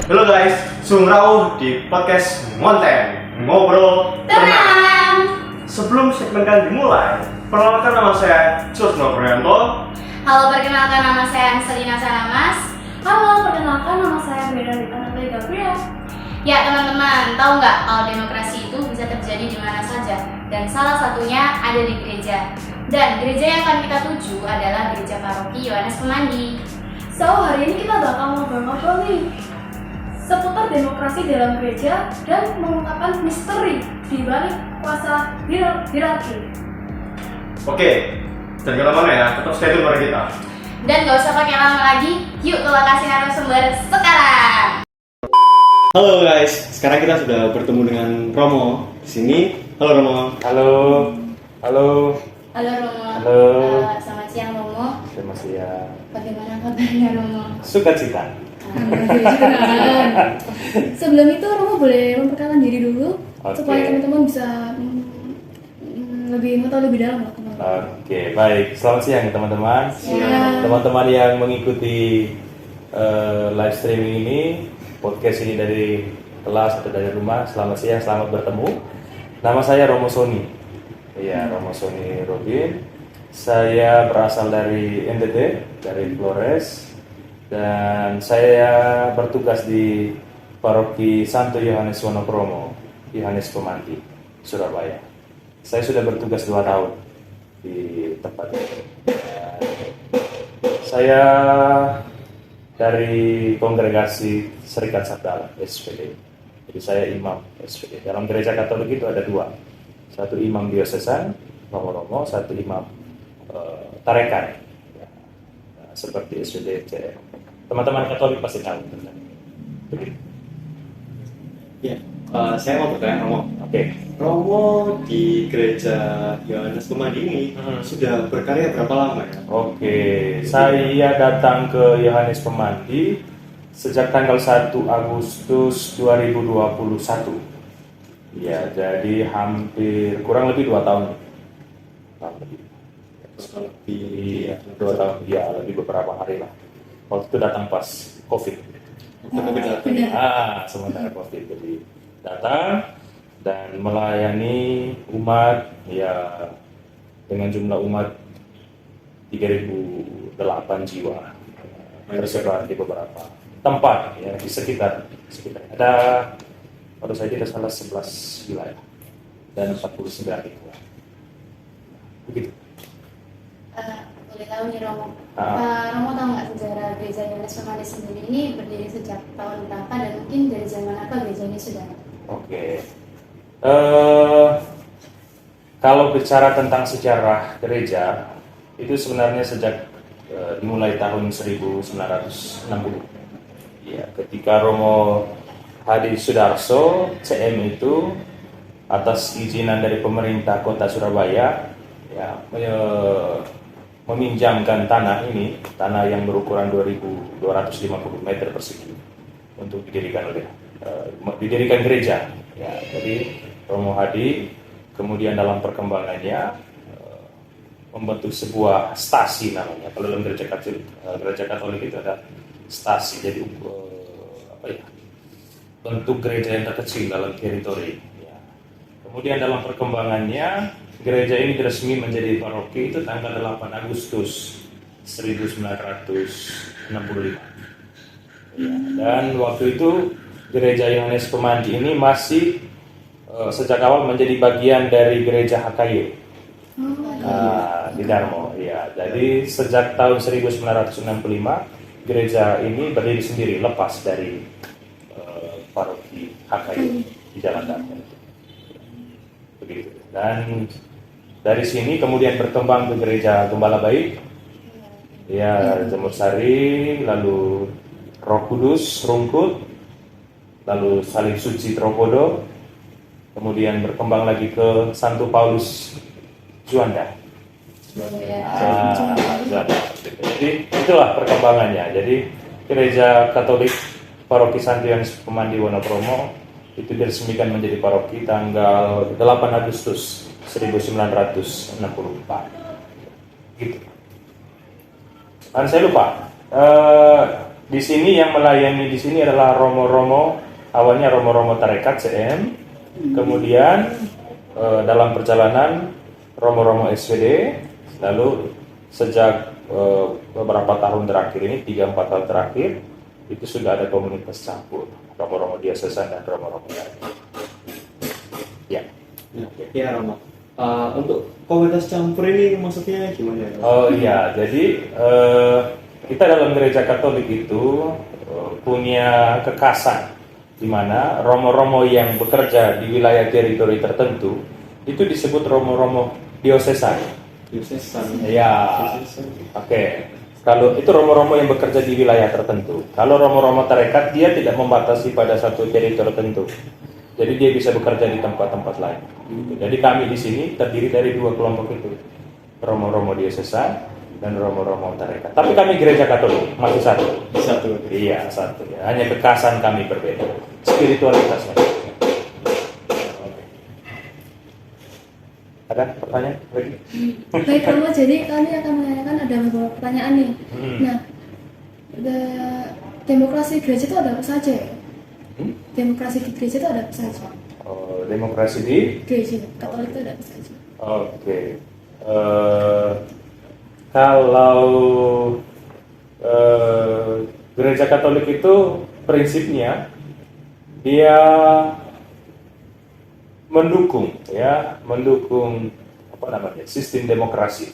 Halo guys, Sungrau di podcast Ngonten Ngobrol Tenang. Sebelum segmen kalian dimulai, perkenalkan nama saya Susno Prianto. Halo, perkenalkan nama saya Selina Sanamas. Halo, perkenalkan nama saya Meralita Natalia Gabriel. Ya teman-teman, tahu nggak kalau demokrasi itu bisa terjadi di mana saja, dan salah satunya ada di gereja. Dan gereja yang akan kita tuju adalah Gereja Paroki Yohanes Pemandi. So, hari ini kita bakal ngobrol-ngobrol nih seputar demokrasi dalam gereja dan mengungkapkan misteri di balik kuasa hierarki. Oke, dan jangan mana ya, tetap stay tune pada kita. Dan nggak usah pakai lama lagi, yuk ke lokasi narasumber sekarang. Halo guys, sekarang kita sudah bertemu dengan Romo di sini. Halo Romo. Halo. Halo Romo. Halo. Selamat siang Romo. Selamat siang. Bagaimana kabarnya Romo? Sukacita. Sebelum itu, Romo boleh memperkenalkan diri dulu Oke. supaya teman-teman bisa lebih mengetahui lebih dalam lah tentang Oke, baik. Selamat siang ya, teman-teman. Siang. Teman-teman yang mengikuti live streaming ini, podcast ini dari kelas atau dari rumah. Selamat siang, selamat bertemu. Nama saya Romo Soni. Iya, Romo Soni Robin. Saya berasal dari NTT, dari Flores. Dan saya bertugas di Paroki Santo Yohanes Wonokromo, Yohanes Pemandi, Surabaya. Saya sudah bertugas 2 tahun di tempat ini. Saya dari Kongregasi Serikat Sabda SPD. Jadi saya imam SPD. Dalam gereja Katolik itu ada 2. Satu imam diosesan, Romo-Romo, satu imam tarekat. Ya, seperti SPD CR. Teman-teman Katolik pasti tahu tentang begitu. Ya, saya mau bertanya Romo. Oke. Romo di gereja Yohanes Pemandi ini sudah berkarya berapa lama ya? Oke, saya datang ke Yohanes Pemandi sejak tanggal 1 Agustus 2021. Ya, jadi hampir kurang lebih 2 tahun. Lebih 2 tahun, ya lebih beberapa hari lah. Waktu itu datang pas COVID. Sementara COVID, jadi datang dan melayani umat ya dengan jumlah umat 3.008 jiwa tersebar di beberapa tempat ya di sekitar ada baru saja tidak salah 11 wilayah dan 49 lingkungan begitu. Boleh tahu nih Romo. Ah. Romo tahu nggak sejarah gereja Yohanes Pemandi sendiri ini berdiri sejak tahun berapa dan mungkin dari zaman apa gereja ini sudah? Oke. Kalau bicara tentang sejarah gereja itu sebenarnya sejak dimulai tahun 1960. Ya, ketika Romo Hadi Sudarso CM itu atas izinan dari pemerintah Kota Surabaya ya meminjamkan tanah yang berukuran 2.250 meter persegi untuk didirikan gereja. Ya, jadi Romo Hadi kemudian dalam perkembangannya membentuk sebuah stasi namanya. Kalau dalam gereja Katolik itu ada stasi. Jadi bentuk gereja yang terkecil dalam teritori. Ya. Kemudian dalam perkembangannya gereja ini resmi menjadi paroki itu tanggal 8 Agustus 1965. Ya, dan waktu itu gereja Yohanes Pemandi ini masih sejak awal menjadi bagian dari gereja HKY di Darmo. Ya, jadi sejak tahun 1965 gereja ini berdiri sendiri lepas dari paroki HKY di Jalan Darmo. Begitu. Dan dari sini kemudian berkembang ke gereja Gembala Baik, ya Jemur Sari, lalu Roh Kudus Rungkut, lalu Salib Suci Tropodo, kemudian berkembang lagi ke Santo Paulus Juanda. Juanda. Jadi itulah perkembangannya. Jadi gereja Katolik Paroki Santo Yohanes Pemandi Wonokromo itu diresmikan menjadi paroki tanggal 8 Agustus 1964. Gitu. Dan saya lupa di sini yang melayani di sini adalah romo-romo, awalnya romo-romo tarekat CM, kemudian dalam perjalanan romo-romo SPD, lalu sejak beberapa tahun terakhir ini, 3-4 tahun terakhir, itu sudah ada komunitas campur, romo-romo diosesan dan romo-romo lain. Ya. Ya Romo. Untuk komunitas campur ini maksudnya gimana ya? Oh iya, jadi kita dalam gereja Katolik itu punya kekasan, di mana romo-romo yang bekerja di wilayah teritori tertentu itu disebut romo-romo diosesan. Diosesan. Ya, oke. Kalau itu romo-romo yang bekerja di wilayah tertentu. Kalau romo-romo tarekat dia tidak membatasi pada satu teritori tertentu. Jadi dia bisa bekerja di tempat-tempat lain. Jadi kami di sini terdiri dari 2 kelompok itu, romo-romo diosesan dan romo-romo tarekat. Tapi kami gereja Katolik masih satu. Satu. Iya satu. Ya. Hanya kekasan kami berbeda, spiritualitasnya. Oke. Ada pertanyaan lagi? Baik Romo, jadi kami akan menanyakan ada beberapa pertanyaan nih. Nah, demokrasi gereja itu ada apa saja ya? Demokrasi di gereja itu ada apa saja? Oh, demokrasi di Gereja Katolik itu ada apa saja? Oke. Kalau gereja Katolik itu prinsipnya dia mendukung apa namanya, sistem demokrasi.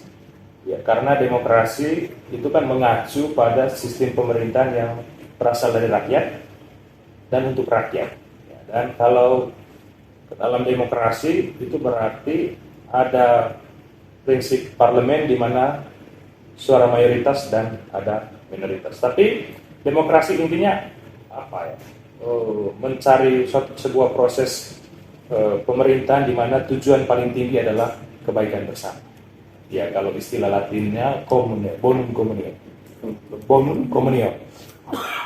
Ya, karena demokrasi itu kan mengacu pada sistem pemerintahan yang berasal dari rakyat dan untuk rakyat. Ya, dan kalau dalam demokrasi itu berarti ada prinsip parlemen di mana suara mayoritas dan ada minoritas. Tapi demokrasi intinya apa ya? Mencari sebuah proses pemerintahan di mana tujuan paling tinggi adalah kebaikan bersama. Ya, kalau istilah Latinnya bonum communio.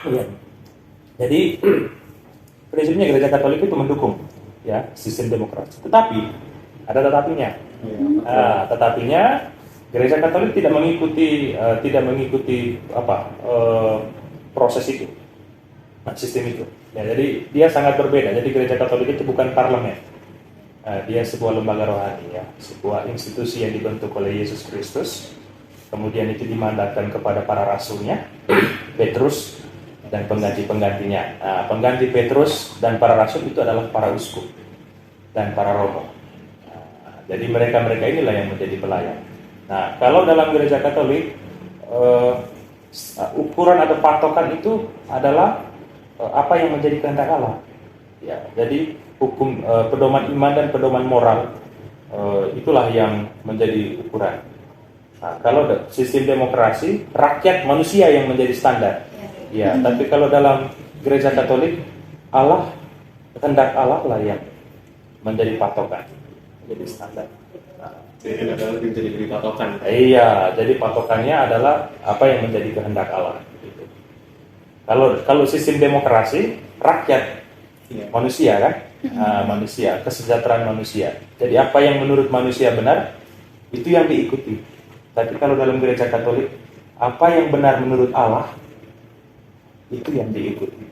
Ya. Jadi prinsipnya gereja Katolik itu mendukung ya sistem demokrasi. Tetapi ada tetapinya. Tetapinya gereja Katolik tidak mengikuti proses itu, sistem itu. Ya, jadi dia sangat berbeda. Jadi gereja Katolik itu bukan parlemen. Dia sebuah lembaga rohani ya, sebuah institusi yang dibentuk oleh Yesus Kristus. Kemudian itu dimandatkan kepada para rasulnya, Petrus dan pengganti-penggantinya. Pengganti Petrus dan para rasul itu adalah para uskup dan para romo. Jadi mereka-mereka inilah yang menjadi pelayan. Nah, kalau dalam gereja Katolik ukuran atau patokan itu adalah apa yang menjadi kehendak Allah. Ya, jadi hukum pedoman iman dan pedoman moral itulah yang menjadi ukuran. Nah, kalau sistem demokrasi, rakyat manusia yang menjadi standar. Ya, tapi kalau dalam gereja Katolik, Allah, kehendak Allah lah yang menjadi patokan, menjadi standar. Nah, jadi adalah menjadi patokan. Iya, jadi patokannya adalah apa yang menjadi kehendak Allah. Gitu. Kalau sistem demokrasi, rakyat, manusia kan, manusia, kesejahteraan manusia. Jadi apa yang menurut manusia benar, itu yang diikuti. Tapi kalau dalam gereja Katolik, apa yang benar menurut Allah, itu yang diikuti.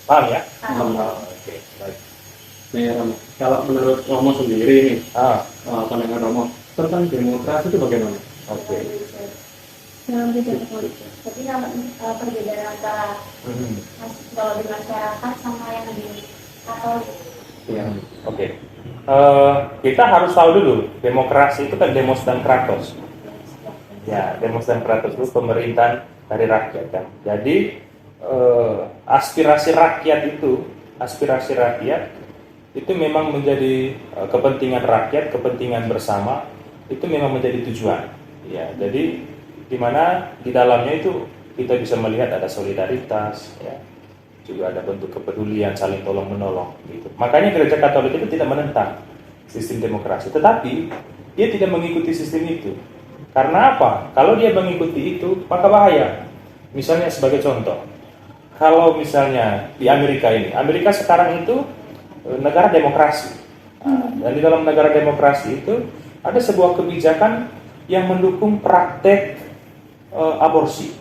Paham ya? Oke, baik. Nah, Romo, kalau menurut Romo sendiri nih, pandangan Romo tentang demokrasi itu bagaimana? Oke. Dalam gereja Katolik. Jadi perbedaan antara kalau di masyarakat sama yang di Katolik. Ya, oke. Kita harus tahu dulu, demokrasi itu kan demos dan kratos. Ya, demos dan kratos itu pemerintahan dari rakyat kan. Jadi aspirasi rakyat itu memang menjadi kepentingan rakyat, kepentingan bersama, itu memang menjadi tujuan. Ya, jadi di mana di dalamnya itu kita bisa melihat ada solidaritas, ya, juga ada bentuk kepedulian, saling tolong menolong. Gitu. Makanya gereja Katolik itu tidak menentang sistem demokrasi, tetapi dia tidak mengikuti sistem itu. Karena apa? Kalau dia mengikuti itu, maka bahaya. Misalnya sebagai contoh, kalau misalnya di Amerika ini, Amerika sekarang itu negara demokrasi. Dan di dalam negara demokrasi itu ada sebuah kebijakan yang mendukung praktek aborsi.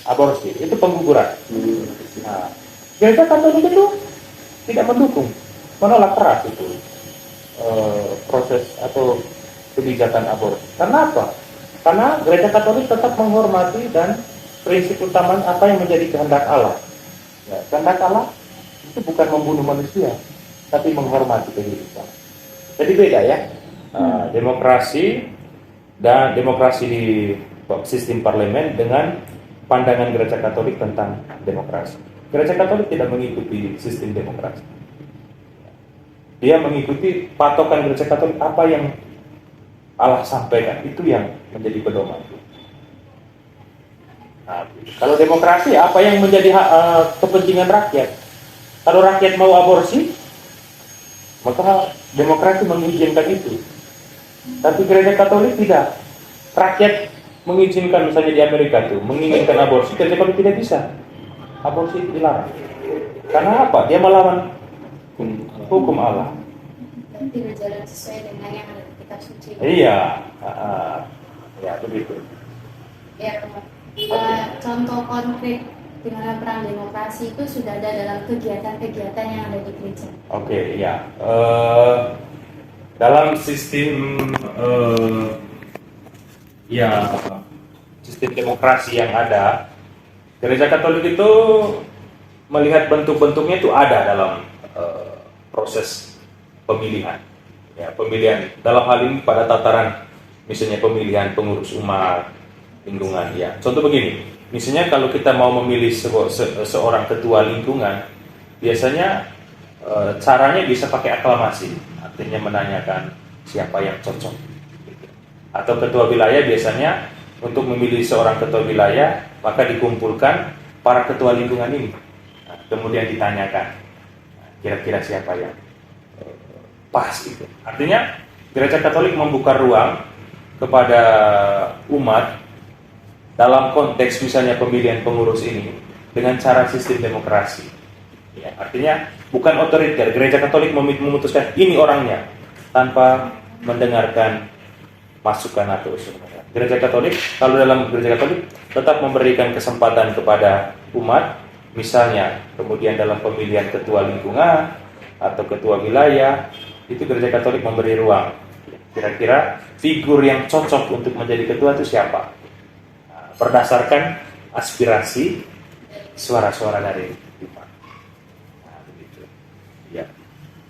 Aborsi itu pengguguran. Nah, gereja Katolik itu tidak mendukung, menolak keras itu proses atau kebijakan aborsi. Karena apa? Karena gereja Katolik tetap menghormati dan prinsip utama apa yang menjadi kehendak Allah. Ya, kehendak Allah itu bukan membunuh manusia, tapi menghormati kehidupan. Jadi beda ya, demokrasi di sistem parlemen dengan pandangan gereja Katolik tentang demokrasi. Gereja Katolik tidak mengikuti sistem demokrasi. Dia mengikuti patokan gereja Katolik, apa yang Allah sampaikan, itu yang menjadi pedoman. Nah, kalau demokrasi, apa yang menjadi kepentingan rakyat? Kalau rakyat mau aborsi, maka demokrasi mengizinkan itu. Tapi gereja Katolik tidak. Rakyat mengizinkan, misalnya di Amerika tuh, menginginkan aborsi, gereja Katolik tidak bisa. Aborsi itu dilarang. Karena apa? Dia melawan hukum Allah. Dan tidak jalan sesuai dengan yang ada di kitab suci. Iya, ya begitu. Ya, contoh konkret di mana peran demokrasi itu sudah ada dalam kegiatan-kegiatan yang ada di gereja. Oke, ya. Dalam sistem sistem demokrasi yang ada, gereja Katolik itu melihat bentuk-bentuknya itu ada dalam proses pemilihan. Ya, pemilihan dalam hal ini pada tataran misalnya pemilihan pengurus umat, lingkungan. Ya, contoh begini, misalnya kalau kita mau memilih seorang ketua lingkungan, biasanya caranya bisa pakai aklamasi, artinya menanyakan siapa yang cocok. Atau ketua wilayah biasanya untuk memilih seorang ketua wilayah, maka dikumpulkan para ketua lingkungan ini. Nah, kemudian ditanyakan, kira-kira siapa yang pas gitu. Artinya gereja Katolik membuka ruang kepada umat dalam konteks misalnya pemilihan pengurus ini dengan cara sistem demokrasi. Ya, artinya bukan otoriter. Gereja Katolik memutuskan ini orangnya tanpa mendengarkan masukan atau usulan. Gereja Katolik, kalau dalam gereja Katolik tetap memberikan kesempatan kepada umat, misalnya kemudian dalam pemilihan ketua lingkungan atau ketua wilayah, itu gereja Katolik memberi ruang. Kira-kira figur yang cocok untuk menjadi ketua itu siapa? Nah, berdasarkan aspirasi suara-suara dari umat. Nah, begitu. Ya.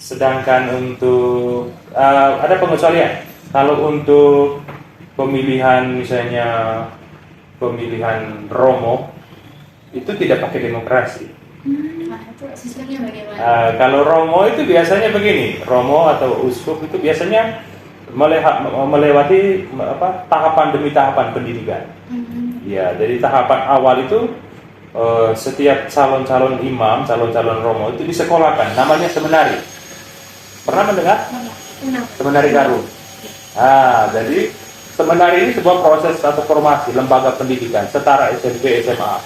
Sedangkan untuk ada pengecualian. Kalau untuk pemilihan misalnya pemilihan Romo itu tidak pakai demokrasi. Nah, itu sistemnya bagaimana? Kalau Romo itu biasanya begini, Romo atau uskup itu biasanya melewati tahapan demi tahapan pendidikan. Ya, jadi tahapan awal itu setiap calon-calon imam, calon-calon Romo itu disekolahkan, namanya seminari. Pernah mendengar? Seminari Garuh. Jadi seminari ini sebuah proses atau formasi lembaga pendidikan setara SMP, SMA.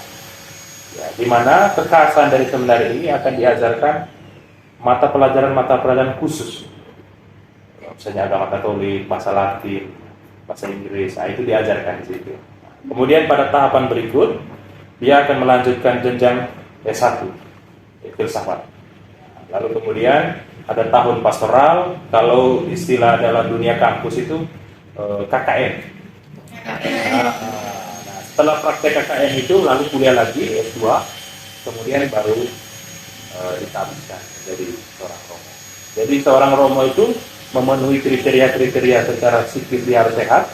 Ya, di mana kekhasan dari seminari ini akan diajarkan mata pelajaran khusus. Misalnya agama Katolik, bahasa Latin, bahasa Inggris. Nah, itu diajarkan di situ. Kemudian pada tahapan berikut dia akan melanjutkan jenjang S1, filsafat. Lalu kemudian ada tahun pastoral, kalau istilah dalam dunia kampus itu KKN. Nah, setelah praktek KKN itu lalu kuliah lagi S2, kemudian baru ditabiskan jadi seorang Romo. Jadi seorang Romo itu memenuhi kriteria-kriteria secara psikis dia harus sehat,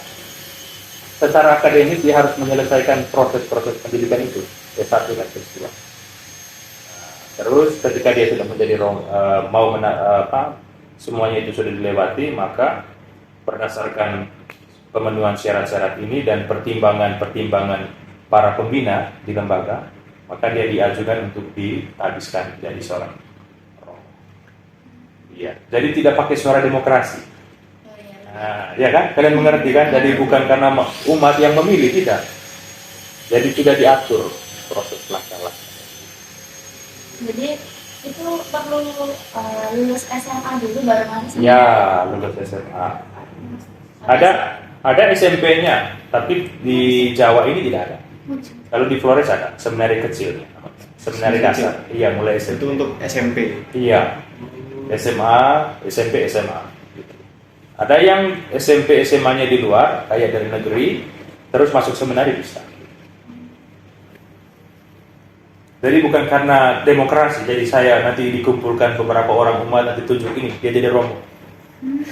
secara akademis dia harus menyelesaikan proses-proses pendidikan itu S1 dan S2. Terus ketika dia sudah menjadi semuanya itu sudah dilewati, maka berdasarkan pemenuhan syarat-syarat ini dan pertimbangan para pembina di lembaga, maka dia diajukan untuk ditabiskan jadi seorang Romo. Iya, jadi tidak pakai suara demokrasi. Nah, ya kan? Kalian mengerti kan? Jadi bukan karena umat yang memilih, tidak. Jadi sudah diatur proses langkah-langkah. Jadi itu perlu lulus SMA dulu baru masuk. Ya, lulus SMA. Ada SMP-nya, tapi di Jawa ini tidak ada. Kalau di Flores ada, seminari kecil, seminari dasar. Iya, mulai SMP. Itu untuk SMP. Iya, SMA, SMP, SMA. Gitu. Ada yang SMP, SMA-nya di luar, kayak dari negeri, terus masuk seminari bisa. Jadi bukan karena demokrasi, jadi saya nanti dikumpulkan beberapa orang umat nanti tunjuk ini, dia jadi romo.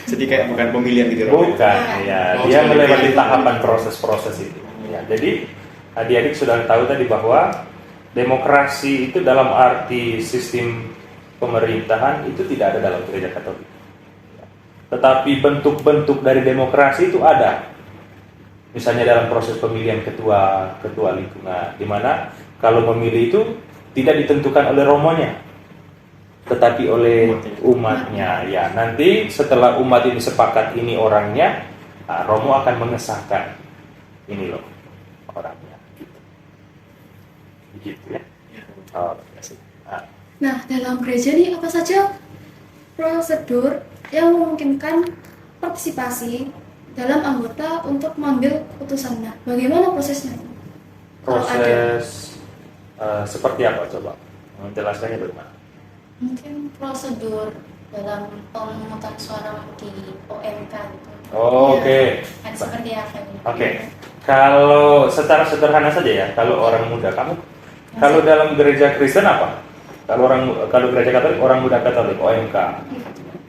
Jadi kayak bukan pemilihan gitu. Bukan, ya, dia melewati tahapan proses-proses itu. Ya, jadi adik-adik sudah tahu tadi bahwa demokrasi itu dalam arti sistem pemerintahan itu tidak ada dalam gereja Katolik. Tetapi bentuk-bentuk dari demokrasi itu ada. Misalnya dalam proses pemilihan ketua lingkungan, di mana kalau memilih itu tidak ditentukan oleh romonya, tetapi oleh umatnya. Ya, nanti setelah umat ini sepakat ini orangnya, romo akan mengesahkan ini loh orangnya. Gitu ya. Oh, Nah, dalam gereja nih apa saja prosedur yang memungkinkan partisipasi dalam anggota untuk mengambil keputusan? Nah, bagaimana prosesnya? Kalau ada. proses seperti apa coba? Menjelaskannya bagaimana? Mungkin prosedur dalam pemungutan suara di OMK gitu. Oh, oke. Ada seperti apa ini? Oke. Kalau secara sederhana saja ya, kalau orang muda kamu, kalau dalam gereja Kristen apa? Kalau gereja Katolik orang muda Katolik OMK.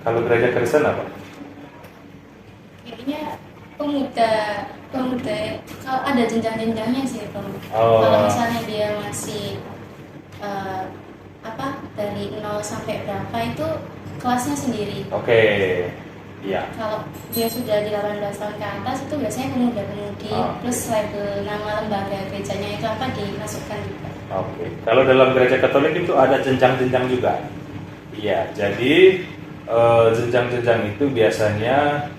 Kalau gereja Kristen apa? Kayaknya pemuda kalau ada jenjang-jenjangnya sih Bang. Oh. Kalau misalnya dia masih dari 0 sampai berapa itu kelasnya sendiri. Oke. Iya. Kalau dia sudah di 18 tahun ke atas itu biasanya pemuda-pemudi plus label nama lembaga gerejanya itu apa dimasukkan juga. Oke. Kalau dalam gereja Katolik itu ada jenjang-jenjang juga. Iya. Jadi jenjang-jenjang itu biasanya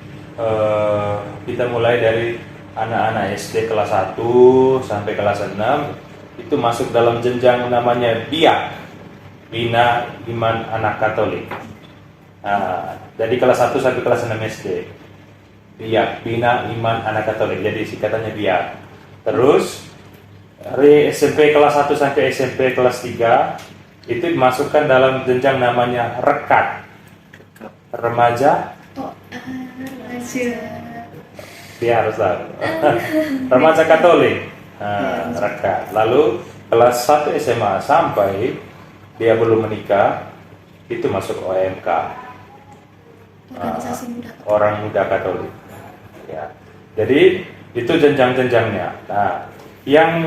kita mulai dari anak-anak SD kelas 1 sampai kelas 6 itu masuk dalam jenjang namanya BIA, Bina Iman Anak Katolik. Nah, dari kelas 1 sampai kelas 6 SD BIA, Bina Iman Anak Katolik, jadi singkatannya BIA. Terus dari SMP kelas 1 sampai SMP kelas 3 itu dimasukkan dalam jenjang namanya rekat, remaja. Dia harus tahu. Remaja Katolik. Nah, rekat. Lalu kelas 1 SMA sampai dia belum menikah itu masuk OMK. Organisasi muda. Orang muda Katolik. Ya. Jadi itu jenjang-jenjangnya. Nah, yang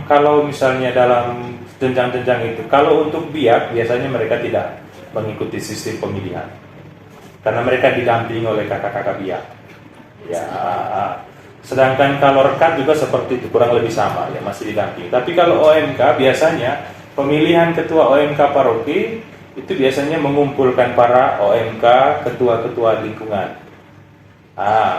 kalau misalnya dalam jenjang-jenjang itu, kalau untuk biak biasanya mereka tidak mengikuti sistem pemilihan. Karena mereka didampingi oleh kakak-kakak biak. Ya, sedangkan kalau rekat juga seperti itu, kurang lebih sama, ya masih didampingi. Tapi kalau OMK biasanya pemilihan ketua OMK paroki itu biasanya mengumpulkan para OMK ketua-ketua lingkungan.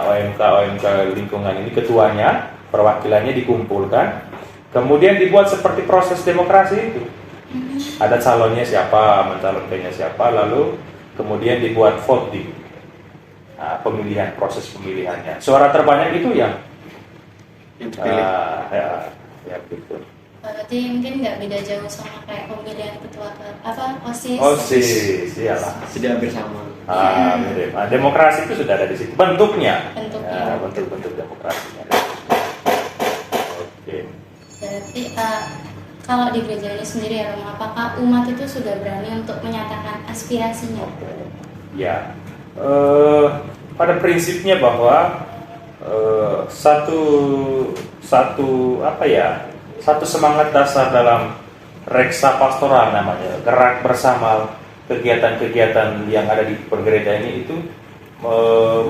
OMK lingkungan ini ketuanya, perwakilannya dikumpulkan, kemudian dibuat seperti proses demokrasi itu. Ada calonnya siapa, mencalonkannya siapa, lalu kemudian dibuat voting. Pemilihan, proses pemilihannya. Suara terbanyak itu yang dipilih. Ya gitu. Berarti mungkin nggak beda jauh sama kayak pemilihan ketua OSIS. OSIS, iyalah. Sudah hampir sama. Mirip. Demokrasi itu sudah ada di situ. Bentuknya. Bentuknya. Bentuk demokrasinya. Oke. Berarti kalau di gereja ini sendiri ya, apakah umat itu sudah berani untuk menyatakan aspirasinya? Ya. Pada prinsipnya bahwa satu semangat dasar dalam reksa pastoral namanya, gerak bersama kegiatan-kegiatan yang ada di pergereja ini itu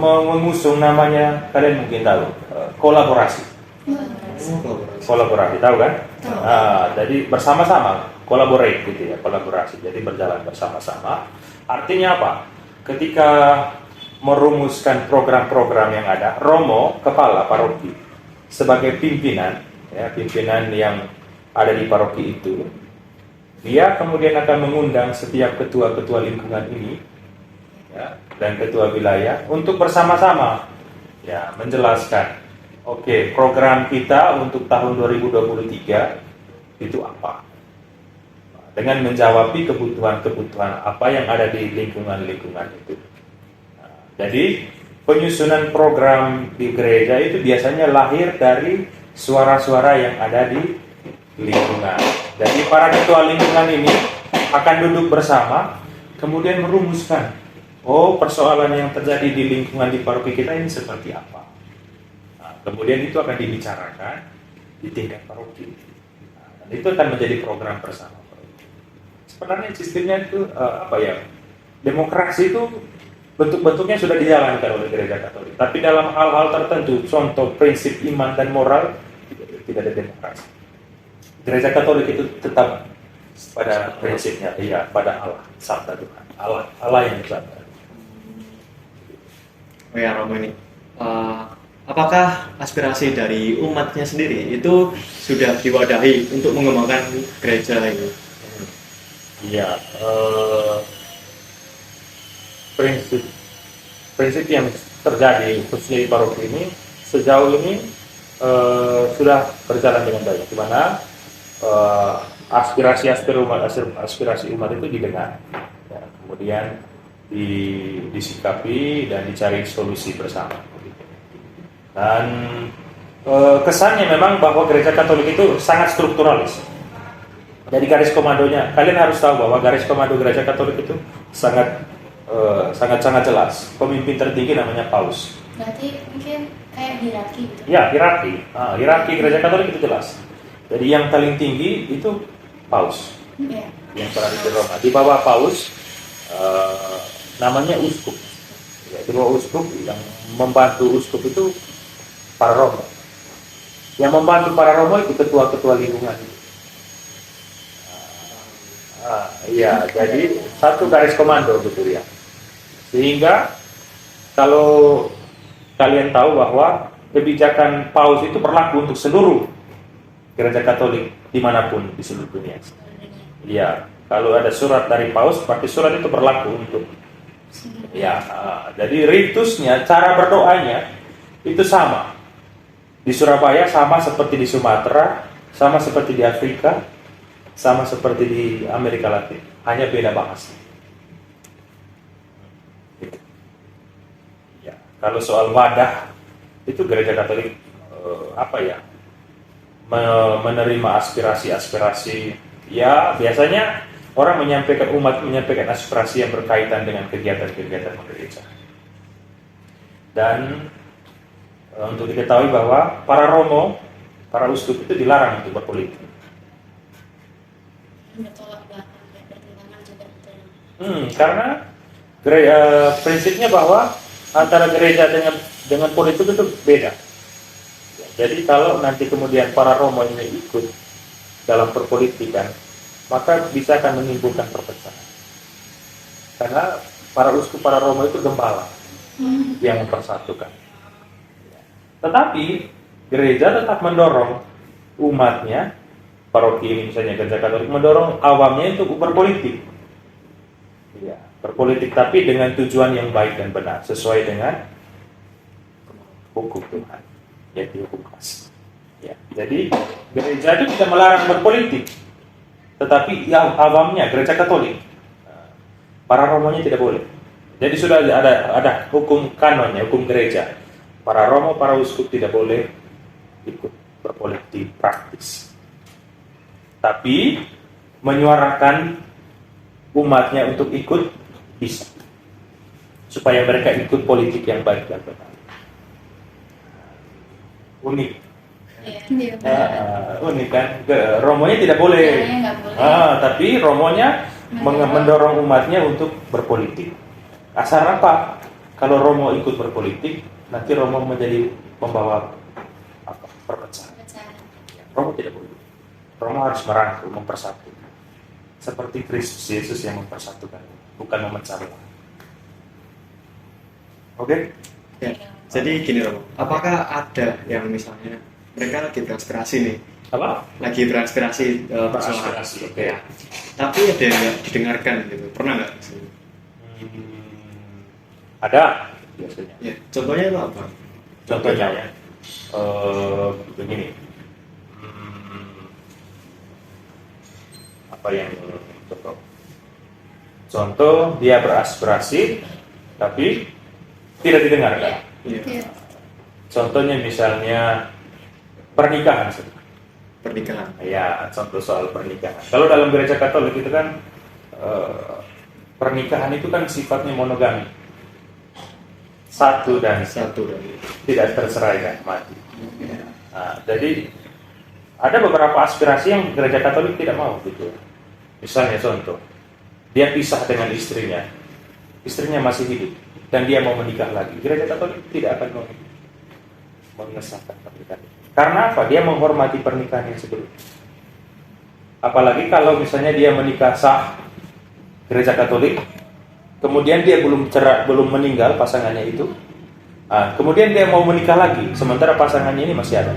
mengusung namanya, kalian mungkin tahu, kolaborasi. Kolaborasi, tahu kan? Jadi bersama-sama, collaborate gitu ya, kolaborasi. Jadi berjalan bersama-sama. Artinya apa? Ketika merumuskan program-program yang ada, romo, kepala paroki, sebagai pimpinan, ya, pimpinan yang ada di paroki itu, dia kemudian akan mengundang setiap ketua-ketua lingkungan ini, ya, dan ketua wilayah untuk bersama-sama ya menjelaskan, oke, program kita untuk tahun 2023 itu apa? Dengan menjawab kebutuhan-kebutuhan apa yang ada di lingkungan-lingkungan itu. Nah, jadi penyusunan program di gereja itu biasanya lahir dari suara-suara yang ada di lingkungan. Jadi para ketua lingkungan ini akan duduk bersama, kemudian merumuskan, oh persoalan yang terjadi di lingkungan di paroki kita ini seperti apa. Nah, kemudian itu akan dibicarakan di tingkat paroki. Nah, dan itu akan menjadi program bersama. Sebenarnya sistemnya itu demokrasi itu bentuk-bentuknya sudah dijalankan oleh gereja Katolik. Tapi dalam hal-hal tertentu, contoh prinsip iman dan moral, tidak ada demokrasi. Gereja Katolik itu tetap pada prinsipnya, pada Allah, sabda Tuhan, Allah yang bersabda. Oh ya Romo ini, apakah aspirasi dari umatnya sendiri itu sudah diwadahi untuk mengembangkan gereja ini? Iya, prinsip yang terjadi khususnya di paroki ini sejauh ini sudah berjalan dengan baik, di mana aspirasi umat itu didengar, ya, kemudian disikapi dan dicari solusi bersama. Dan kesannya memang bahwa gereja Katolik itu sangat strukturalis. Jadi garis komandonya, kalian harus tahu bahwa garis komando gereja Katolik itu sangat jelas. Pemimpin tertinggi namanya Paus. Berarti mungkin kayak hierarki gitu. Ya, hierarki gereja Katolik itu jelas. Jadi yang paling tinggi itu Paus, yang pernah di Roma. Di bawah Paus namanya uskup. Ya, di bawah uskup yang membantu uskup itu para Romo. Yang membantu para Romo itu ketua-ketua lingkungan. Iya, jadi satu garis komando betul ya. Sehingga kalau kalian tahu bahwa kebijakan Paus itu berlaku untuk seluruh gereja Katolik dimanapun di seluruh dunia. Iya, kalau ada surat dari Paus, berarti surat itu berlaku untuk. Ya, jadi ritusnya, cara berdoanya itu sama. Di Surabaya sama seperti di Sumatera, sama seperti di Afrika, sama seperti di Amerika Latin, hanya beda bahasa. Ya, kalau soal wadah itu gereja Katolik menerima aspirasi. Ya, biasanya umat menyampaikan aspirasi yang berkaitan dengan kegiatan-kegiatan gereja. Dan untuk diketahui bahwa para Romo, para uskup itu dilarang untuk berpolitik. Bertolak belakang dan bertentangan juga betul. Karena prinsipnya bahwa antara gereja dengan politik itu beda. Jadi kalau nanti kemudian para Romo ini ikut dalam perpolitikan, maka bisa akan menimbulkan perpecahan. Karena para uskup, para Romo itu gembala yang mempersatukan. Tetapi gereja tetap mendorong umatnya, paroki ini misalnya gereja Katolik mendorong awamnya itu berpolitik. Ya, berpolitik tapi dengan tujuan yang baik dan benar, sesuai dengan hukum Tuhan, yaitu hukum kasih. Ya, jadi gereja itu tidak melarang berpolitik, tetapi yang awamnya gereja Katolik, para Romonya tidak boleh. Jadi sudah ada hukum kanonnya, hukum gereja. Para Romo, para uskup tidak boleh ikut berpolitik praktis. Tapi menyuarakan umatnya untuk ikut bisa, supaya mereka ikut politik yang baik dan benar. Unik. Unik kan? Romonya tidak boleh. Tapi Romonya mendorong umatnya untuk berpolitik. Asal apa? Kalau Romo ikut berpolitik, nanti Romo menjadi pembawa perpecahan. Romo tidak boleh. Romo harus merangkul, mempersatukan. Seperti Kristus Yesus yang mempersatukan, bukan memecah belah. Oke? Ya. Jadi gini Romo, apakah ada yang misalnya mereka lagi transpirasi nih? Apa? Lagi transpirasi Transpirasi, oke. ya. Tapi ada yang nggak didengarkan gitu, pernah nggak? Ada biasanya. Ya, contohnya itu apa? Contohnya ya, begini. Apa yang contoh? Contoh dia beraspirasi tapi tidak didengarkan. Iya. Iya. Contohnya misalnya pernikahan. Pernikahan. Ya, contoh soal pernikahan. Kalau dalam gereja Katolik itu kan pernikahan itu kan sifatnya monogami. Satu dan Satu dan tidak terceraikan mati. Nah, jadi ada beberapa aspirasi yang gereja Katolik tidak mau gitu. Misalnya contoh, dia pisah dengan istrinya masih hidup dan dia mau menikah lagi. Gereja Katolik tidak akan mengesahkan pernikahan. Karena apa? Dia menghormati pernikahan yang sebelumnya. Apalagi kalau misalnya dia menikah sah gereja Katolik, kemudian dia belum meninggal pasangannya itu, kemudian dia mau menikah lagi, sementara pasangannya ini masih ada,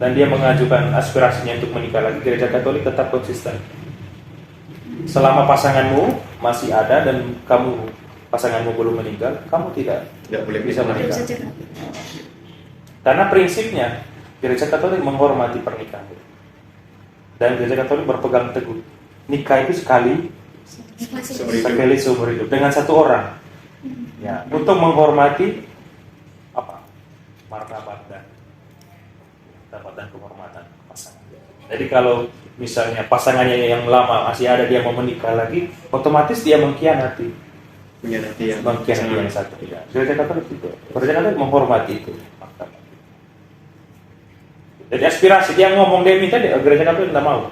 dan dia mengajukan aspirasinya untuk menikah lagi, gereja Katolik tetap konsisten. Selama pasanganmu masih ada dan pasanganmu belum meninggal, kamu tidak boleh bisa Baru menikah. saja. Karena prinsipnya gereja Katolik menghormati pernikahan. Dan gereja Katolik berpegang teguh, nikah itu sekali seumur hidup dengan satu orang. Ya, untuk menghormati martabat dan kehormatan pasangan. Jadi kalau misalnya pasangannya yang lama masih ada, dia mau menikah lagi, otomatis dia mengkhianati yang satu. Ya. Gereja Katolik itu, gereja Katolik menghormati itu. Jadi aspirasi dia ngomong, dia minta, gereja Katolik tidak mau.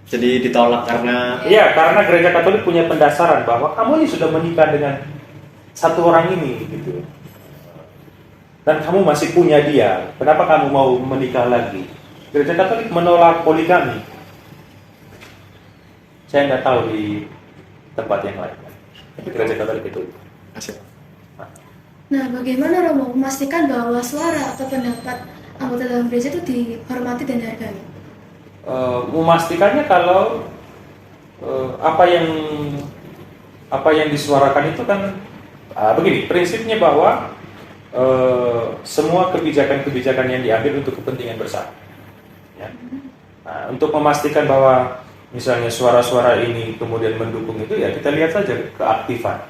Jadi ditolak karena Iya, karena gereja Katolik punya pendasaran bahwa kamu ini sudah menikah dengan satu orang ini, gitu. Dan kamu masih punya dia. Kenapa kamu mau menikah lagi? Gereja Katolik menolak poligami. Saya nggak tahu di tempat yang lain. Gereja Katolik itu. Asik. Nah, bagaimana Romo memastikan bahwa suara atau pendapat anggota dalam gereja itu dihormati dan dihargai? Memastikannya kalau apa yang disuarakan itu kan begini, prinsipnya bahwa semua kebijakan-kebijakan yang diambil untuk kepentingan bersama. Ya. Nah, untuk memastikan bahwa misalnya suara-suara ini kemudian mendukung itu, ya kita lihat saja keaktifan,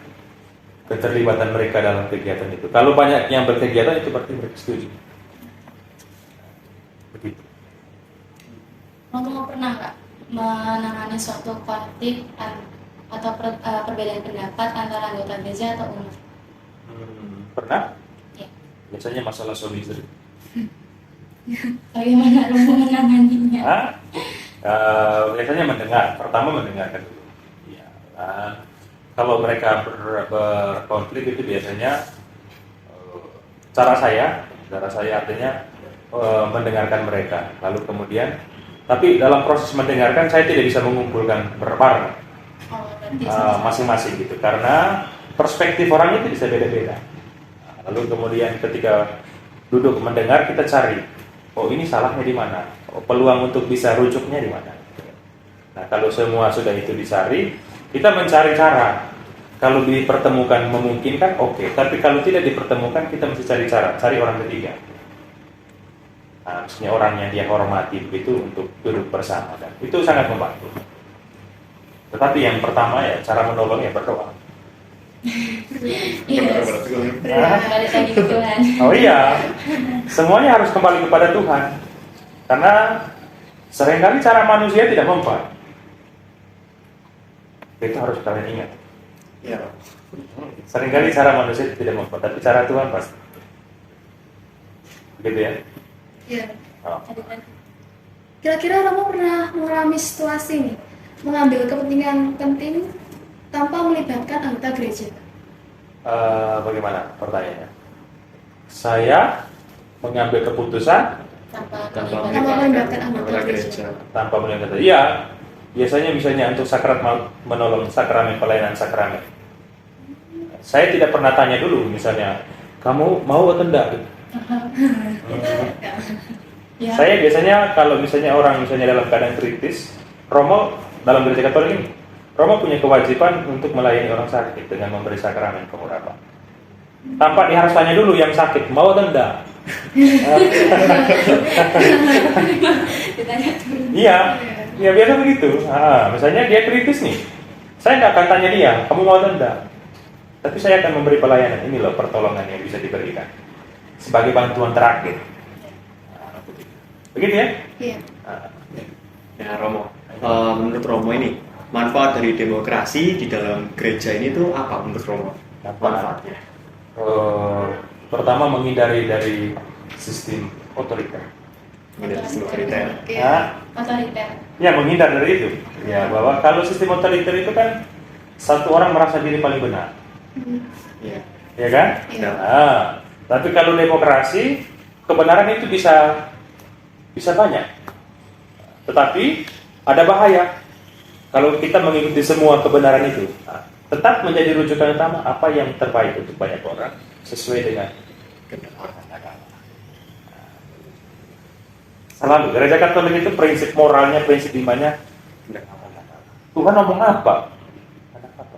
keterlibatan mereka dalam kegiatan itu. Kalau banyak yang berkegiatan itu berarti mereka setuju. Begitu. Romo pernah nggak menangani suatu konflik atau perbedaan pendapat antara anggota gereja atau umat? Pernah? Ya. Biasanya masalah suami istri. Bagaimana Romo menanganinya? Biasanya pertama mendengarkan dulu. Ya, kalau mereka berkonflik itu biasanya cara saya artinya mendengarkan mereka, lalu kemudian, tapi dalam proses mendengarkan saya tidak bisa mengumpulkan berpartner masing-masing gitu, karena perspektif orang itu bisa beda-beda. Lalu kemudian ketika duduk mendengar, kita cari, oh ini salahnya di mana, oh, peluang untuk bisa rujuknya di mana. Nah, kalau semua sudah itu dicari, kita mencari cara. Kalau dipertemukan memungkinkan, oke. Tapi kalau tidak dipertemukan, kita mesti cari cara, cari orang ketiga. Nah, maksudnya orang yang dia hormati begitu untuk duduk bersama, dan itu sangat membantu. Tetapi yang pertama ya, cara menolong ya berdoa. Balik lagi ke Tuhan. Oh iya, semuanya harus kembali kepada Tuhan. Karena seringkali cara manusia tidak mempan. Itu harus kalian ingat. ya. Seringkali cara manusia tidak mempan, tapi cara Tuhan pasti. Begitu ya? Iya. Oh. Kira-kira Romo pernah mengalami situasi nih, mengambil kepentingan penting tanpa melibatkan anggota gereja? Bagaimana pertanyaannya? Saya mengambil keputusan Tanpa melibatkan anggota gereja. tanpa melibatkan. Iya, biasanya misalnya untuk menolong sakramen, pelayanan sakramen. Saya tidak pernah tanya dulu, misalnya, kamu mau atau enggak? Ya. Saya biasanya kalau misalnya orang misalnya dalam keadaan kritis, Romo dalam gereja Katolik ini, Romo punya kewajiban untuk melayani orang sakit dengan memberi sakramen pengurapan. Tanpa dia harus tanya dulu yang sakit, mau atau enggak? Ditanya dulu. Iya, ya biasa begitu. Misalnya dia kritis nih, saya nggak akan tanya dia, kamu mau atau enggak? Tapi saya akan memberi pelayanan. Ini loh pertolongan yang bisa diberikan sebagai bantuan terakhir. Begitu ya? Iya. Ya Romo, menurut Romo ini manfaat dari demokrasi di dalam gereja ini tuh apa menurut Romo? Manfaatnya? Pertama menghindari dari sistem otoriter. Menurut otoriter. Iya. Otoriter. Ya menghindar dari itu. Ya bahwa kalau sistem otoriter itu kan satu orang merasa diri paling benar, Iya. ya kan? Iya. Tapi kalau demokrasi kebenaran itu bisa banyak. Tetapi ada bahaya kalau kita mengikuti semua kebenaran itu. Tetap menjadi rujukan utama apa yang terbaik untuk banyak orang sesuai dengan kebenaran agama. Selalu gereja Katolik itu prinsip moralnya, prinsip imannya Tuhan ngomong apa?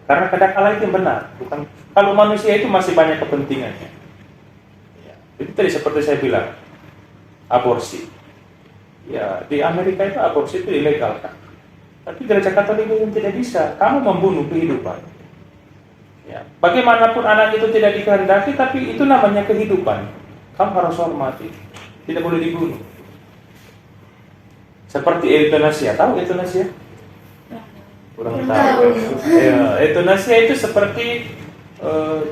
Karena kadang-kala itu yang benar. Bukan kalau manusia itu masih banyak kepentingannya. Itu tadi seperti saya bilang, aborsi. Ya, di Amerika itu aborsi itu ilegal kan. Tapi gereja Katolik itu tidak bisa. Kamu membunuh kehidupan. Ya, bagaimanapun anak itu tidak dikehendaki, tapi itu namanya kehidupan. Kamu harus hormati. Tidak boleh dibunuh. Seperti euthanasia. Tahu euthanasia? Kurang tahu. Ya, euthanasia itu seperti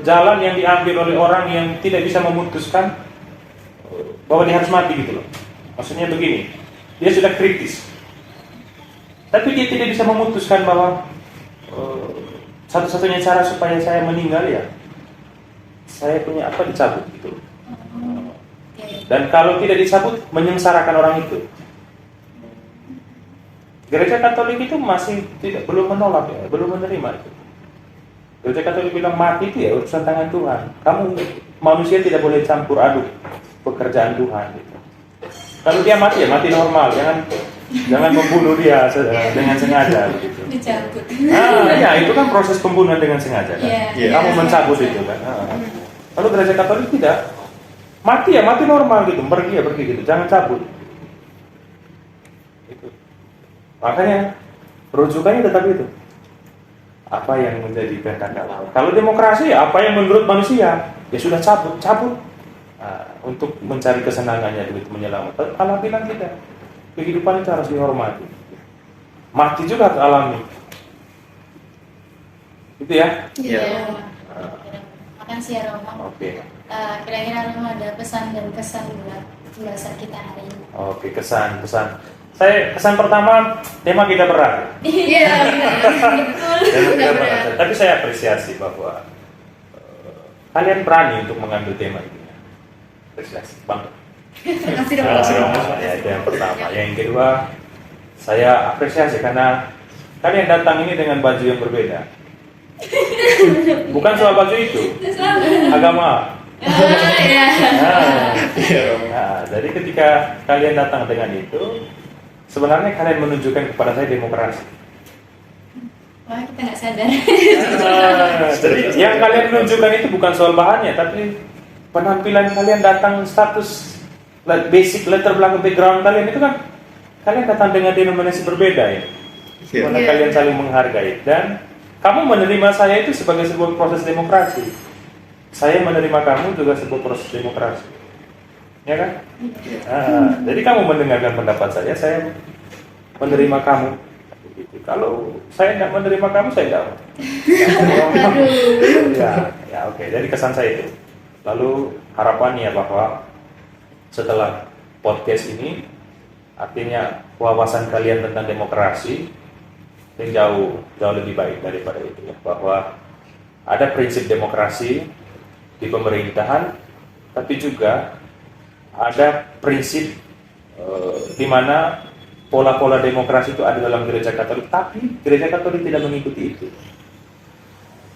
jalan yang diambil oleh orang yang tidak bisa memutuskan bahwa dia harus mati gitu loh. Maksudnya begini, dia sudah kritis, tapi dia tidak bisa memutuskan bahwa satu-satunya cara supaya saya meninggal ya saya punya apa dicabut gitu. Dan kalau tidak dicabut menyengsarakan orang itu. Gereja Katolik itu masih belum menolak ya, belum menerima itu. Gereja Katolik bilang mati itu ya urusan tangan Tuhan. Kamu manusia tidak boleh campur aduk pekerjaan Tuhan. Gitu. Kalau dia mati ya mati normal, jangan membunuh dia dengan sengaja. Gitu. Dicabut. Ya itu kan proses pembunuhan dengan sengaja kan. Kamu mencabut itu kan. Kalau gereja Katolik tidak, mati ya mati normal gitu, pergi ya pergi gitu, jangan cabut. Itu. Makanya rujukannya tetap itu. Apa yang menjadi kehendak Allah. Kalau demokrasi ya apa yang menurut manusia, ya sudah cabut. Untuk mencari kesenangannya begitu menyelamatkan. Allah bilang tidak. Kehidupan itu harus dihormati. Mati juga alami. Gitu ya? Iya. Makasih ya Romo. Oke. Kira-kira Romo ada pesan dan kesan buat pembahasan kita hari ini. Oke, kesan. Saya kesan pertama, tema kita berat. Iya. Tema kita berat. Tapi saya apresiasi bahwa kalian berani untuk mengambil tema ini. Apresiasi, bangga. Terima kasih dong. Ya, itu yang pertama. Yang kedua, saya apresiasi karena kalian datang ini dengan baju yang berbeda. Bukan soal baju itu, agama. Jadi ketika kalian datang dengan itu, sebenarnya kalian menunjukkan kepada saya demokrasi. Wah, kita nggak sadar. Jadi yang kalian menunjukkan itu bukan soal bahannya, tapi penampilan kalian datang status basic latar belakang background kalian itu kan kalian datang dengan denominasi berbeda ya. Karena kalian saling menghargai dan kamu menerima saya itu sebagai sebuah proses demokrasi. Saya menerima kamu juga sebuah proses demokrasi. Ya kan? Jadi kamu mendengarkan pendapat saya menerima kamu. Kalau saya tidak menerima kamu, saya tidak. Ya, oke. Jadi kesan saya itu. Lalu harapannya bahwa setelah podcast ini, artinya wawasan kalian tentang demokrasi yang jauh lebih baik daripada itu ya. Bahwa ada prinsip demokrasi di pemerintahan, tapi juga ada prinsip di mana pola-pola demokrasi itu ada dalam gereja Katolik, tapi gereja Katolik tidak mengikuti itu.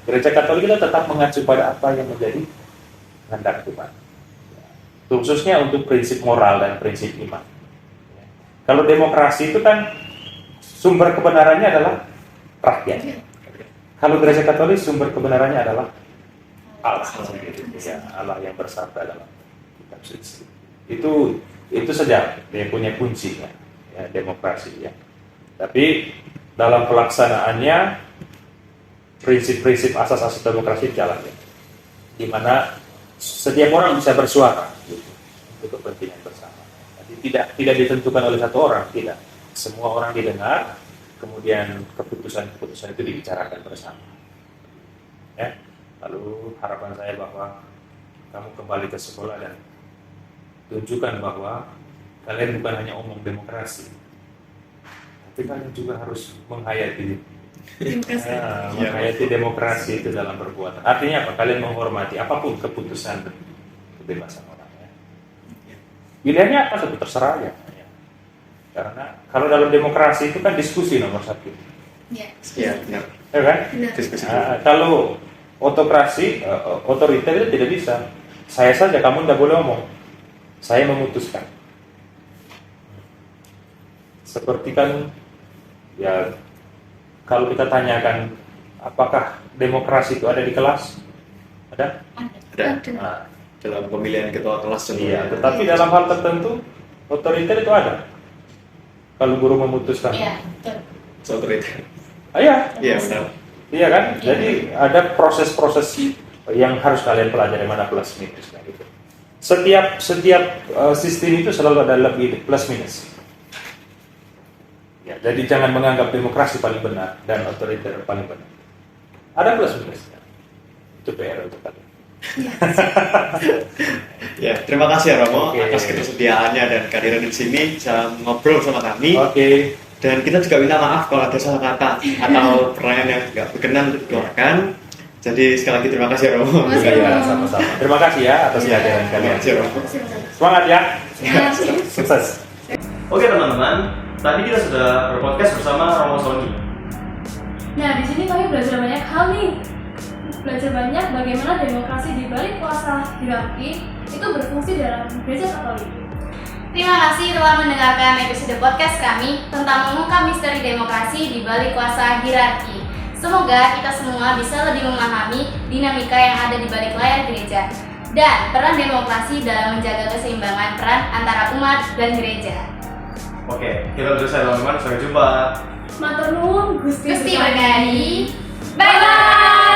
Gereja Katolik itu tetap mengacu pada apa yang menjadi kehendak Tuhan. Khususnya untuk prinsip moral dan prinsip iman. Kalau demokrasi itu kan sumber kebenarannya adalah rakyat. Kalau gereja Katolik sumber kebenarannya adalah Allah sendiri, ya Allah yang bersabda dalam kitab suci. Itu saja dia punya kuncinya, ya, demokrasi ya. Tapi dalam pelaksanaannya prinsip-prinsip asas-asas demokrasi jalan ya, di mana setiap orang bisa bersuara gitu, untuk kepentingan bersama. Jadi tidak ditentukan oleh satu orang, tidak. Semua orang didengar, kemudian keputusan-keputusan itu dibicarakan bersama. Ya. Lalu harapan saya bahwa kamu kembali ke sekolah dan tunjukkan bahwa kalian bukan hanya omong demokrasi, tapi kalian juga harus menghayati menghayati demokrasi itu dalam perbuatan. Artinya apa? Kalian menghormati apapun keputusan kebebasan orang. Ya. Pilihannya apa? Itu terserah ya. Karena kalau dalam demokrasi itu kan diskusi nomor satu. Iya, benar. Ya kan? Benar. Diskusi. Kalau autokrasi, otoriter itu tidak bisa. Saya saja, kamu tidak boleh ngomong. Saya memutuskan. Seperti kan, ya kalau kita tanyakan, apakah demokrasi itu ada di kelas? Ada? Ada Nah, dalam pemilihan ketua kelas iya. contohnya. Tetapi dalam hal tertentu, otoriter itu ada. Kalau guru memutuskan. Iya, betul. Otoriter. Iya. Iya, benar. Iya kan? Jadi ada proses-proses yang harus kalian pelajari, mana plus minusnya gitu. Setiap sistem itu selalu ada lebih plus minus. Ya, jadi jangan menganggap demokrasi paling benar dan otoriter paling benar. Ada plus minusnya. Itu PR untuk kalian. Ya, terima kasih ya Romo Oke. atas ketersediaannya dan kehadiran di sini bisa ngobrol sama kami. Oke. Dan kita juga minta maaf kalau ada salah kata atau pertanyaan yang nggak berkenan untuk dikeluarkan. Jadi sekali lagi terima kasih ya Romo. Terima kasih, Ya, Romo. sama-sama. Terima kasih ya atas kehadiran Terima kalian. kasih Romo. Semangat ya. Semangat. Sukses. Oke teman-teman, tadi kita sudah berpodcast bersama Romo Sony. Nah, di sini kami belajar banyak hal nih. Belajar banyak bagaimana demokrasi di balik kuasa hierarki itu berfungsi dalam gereja Katolik. Terima kasih telah mendengarkan episode podcast kami tentang mengungkap misteri demokrasi di balik kuasa hierarki. Semoga kita semua bisa lebih memahami dinamika yang ada di balik layar gereja dan peran demokrasi dalam menjaga keseimbangan peran antara umat dan gereja. Oke, kita selesai teman-teman. Sampai jumpa. Matur nuwun Gusti berkahi. Bye bye.